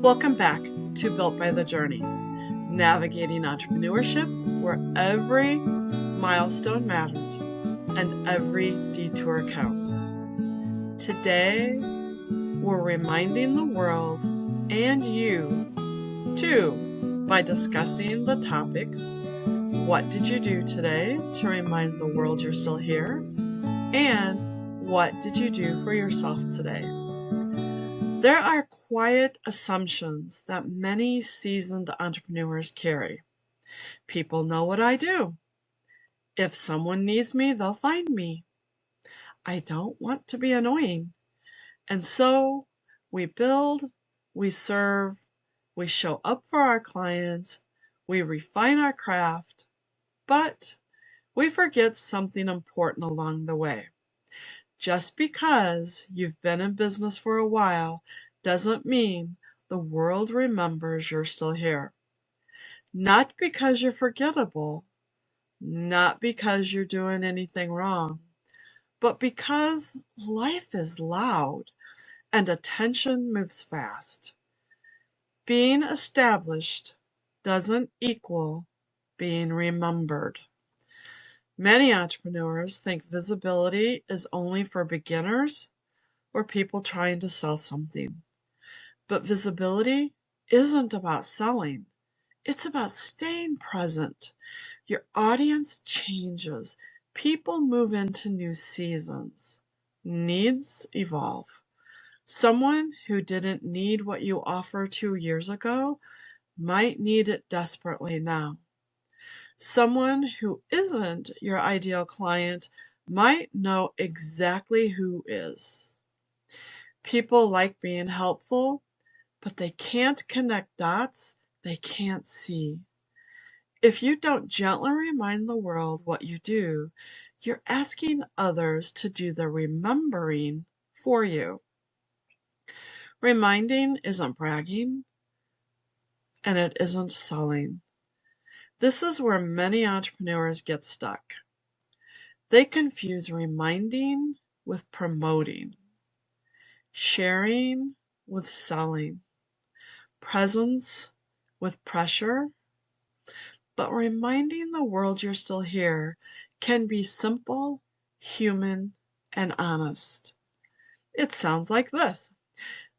Welcome back to Built by the Journey, navigating entrepreneurship where every milestone matters and every detour counts. Today, we're reminding the world and you too by discussing the topics: what did you do today to remind the world you're still here? And what did you do for yourself today? There are quiet assumptions that many seasoned entrepreneurs carry. People know what I do. If someone needs me, they'll find me. I don't want to be annoying. And so we build, we serve, we show up for our clients, we refine our craft, but we forget something important along the way. Just because you've been in business for a while doesn't mean the world remembers you're still here. Not because you're forgettable, not because you're doing anything wrong, but because life is loud and attention moves fast. Being established doesn't equal being remembered. Many entrepreneurs think visibility is only for beginners or people trying to sell something. But visibility isn't about selling. It's about staying present. Your audience changes. People move into new seasons. Needs evolve. Someone who didn't need what you offer 2 years ago might need it desperately now. Someone who isn't your ideal client might know exactly who is. People like being helpful, but they can't connect dots they can't see. If you don't gently remind the world what you do, you're asking others to do the remembering for you. Reminding isn't bragging, and it isn't selling. This is where many entrepreneurs get stuck. They confuse reminding with promoting, sharing with selling, presence with pressure. But reminding the world you're still here can be simple, human, and honest. It sounds like this.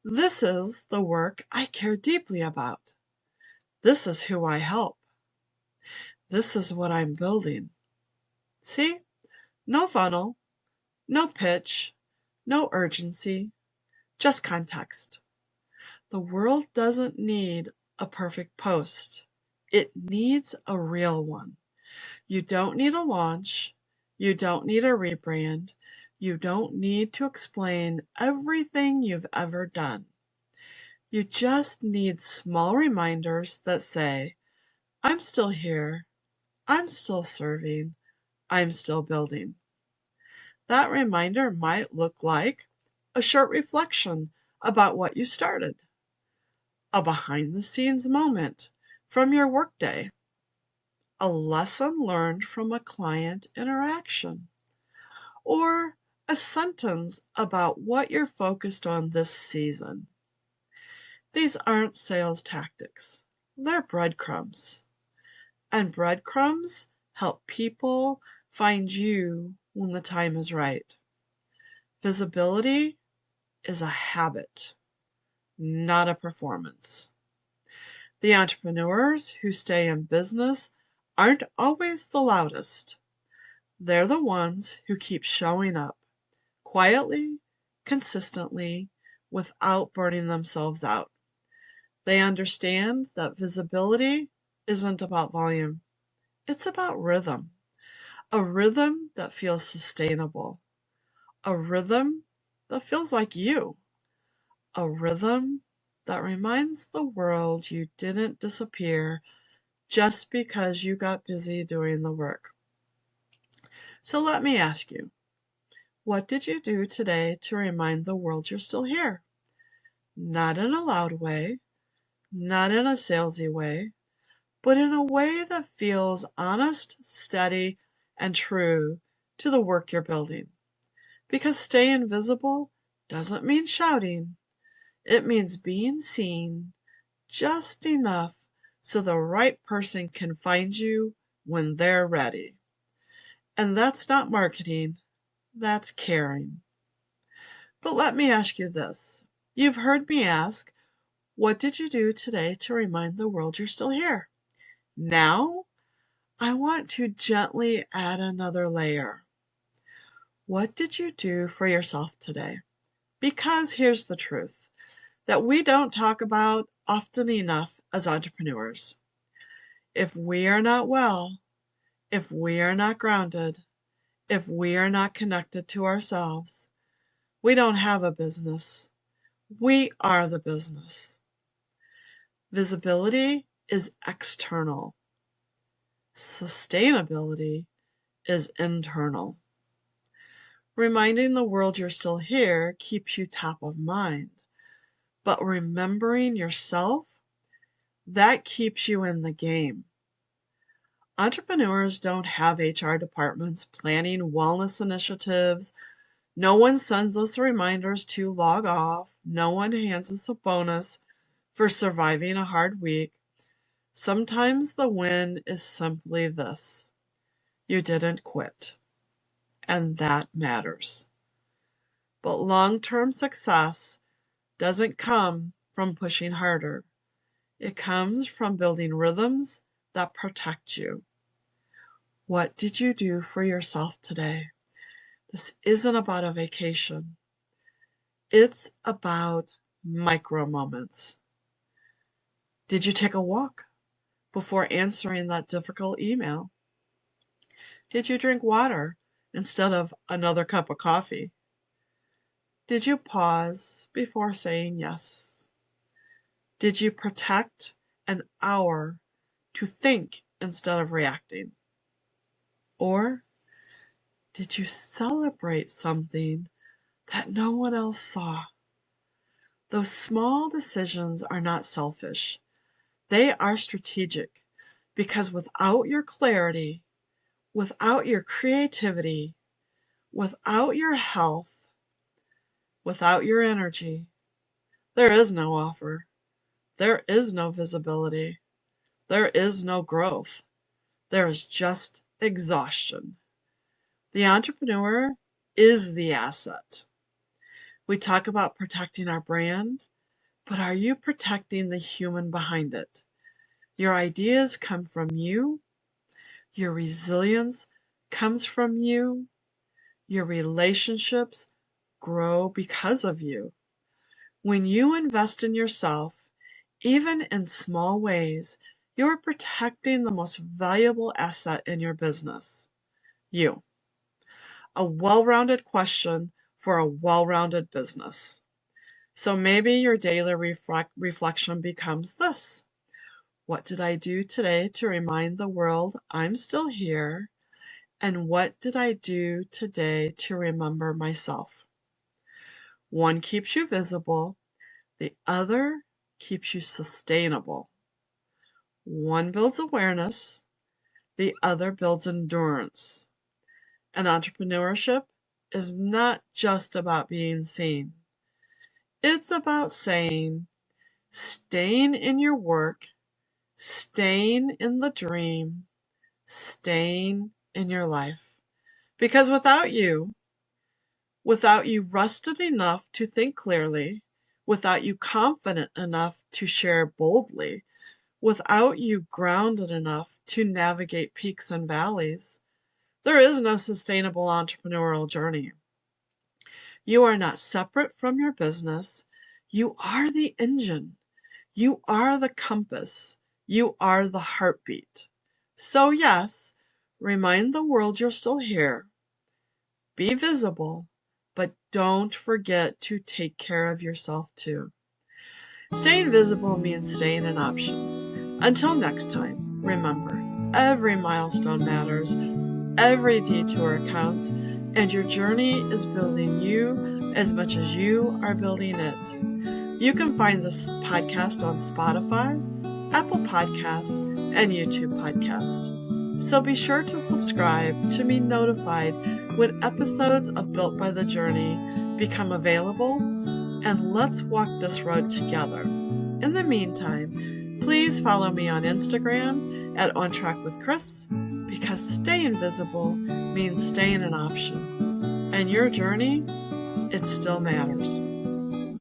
This is the work I care deeply about. This is who I help. This is what I'm building. See? No funnel, no pitch, no urgency, just context. The world doesn't need a perfect post. It needs a real one. You don't need a launch. You don't need a rebrand. You don't need to explain everything you've ever done. You just need small reminders that say, I'm still here. I'm still serving. I'm still building. That reminder might look like a short reflection about what you started, a behind-the-scenes moment from your workday, a lesson learned from a client interaction, or a sentence about what you're focused on this season. These aren't sales tactics. They're breadcrumbs. And breadcrumbs help people find you when the time is right. Visibility is a habit, not a performance. The entrepreneurs who stay in business aren't always the loudest. They're the ones who keep showing up quietly, consistently, without burning themselves out. They understand that visibility isn't about volume. It's about rhythm. A rhythm that feels sustainable. A rhythm that feels like you. A rhythm that reminds the world you didn't disappear just because you got busy doing the work. So let me ask you, what did you do today to remind the world you're still here? Not in a loud way, not in a salesy way, but in a way that feels honest, steady, and true to the work you're building. Because staying visible doesn't mean shouting. It means being seen, just enough so the right person can find you when they're ready. And that's not marketing, that's caring. But let me ask you this. You've heard me ask, what did you do today to remind the world you're still here? Now, I want to gently add another layer. What did you do for yourself today? Because here's the truth that we don't talk about often enough as entrepreneurs. If we are not well, if we are not grounded, if we are not connected to ourselves, we don't have a business. We are the business. Visibility is external. Sustainability is internal. Reminding the world you're still here keeps you top of mind. But remembering yourself, that keeps you in the game. Entrepreneurs don't have HR departments planning wellness initiatives. No one sends us reminders to log off. No one hands us a bonus for surviving a hard week. Sometimes the win is simply this: you didn't quit. And that matters. But long-term success doesn't come from pushing harder. It comes from building rhythms that protect you. What did you do for yourself today? This isn't about a vacation. It's about micro moments. Did you take a walk before answering that difficult email? Did you drink water instead of another cup of coffee? Did you pause before saying yes? Did you protect an hour to think instead of reacting? Or did you celebrate something that no one else saw? Those small decisions are not selfish. They are strategic, because without your clarity, without your creativity, without your health, without your energy, there is no offer. There is no visibility. There is no growth. There is just exhaustion. The entrepreneur is the asset. We talk about protecting our brand, but are you protecting the human behind it? Your ideas come from you. Your resilience comes from you. Your relationships grow because of you. When you invest in yourself, even in small ways, you are protecting the most valuable asset in your business: you. A well-rounded question for a well-rounded business. So maybe your daily reflection becomes this: what did I do today to remind the world I'm still here? And what did I do today to remember myself? One keeps you visible, the other keeps you sustainable. One builds awareness, the other builds endurance. And entrepreneurship is not just about being seen. It's about staying in your work, staying in the dream, staying in your life. Because without you rested enough to think clearly, without you confident enough to share boldly, without you grounded enough to navigate peaks and valleys, there is no sustainable entrepreneurial journey. You are not separate from your business. You are the engine. You are the compass. You are the heartbeat. So yes, remind the world you're still here. Be visible, but don't forget to take care of yourself too. Staying visible means staying an option. Until next time, remember, every milestone matters, every detour counts, and your journey is building you as much as you are building it. You can find this podcast on Spotify, Apple Podcast, and YouTube Podcast. So be sure to subscribe to be notified when episodes of Built by the Journey become available, and let's walk this road together. In the meantime, please follow me on Instagram at On Track with Chris, because staying visible means staying an option. And your journey, it still matters.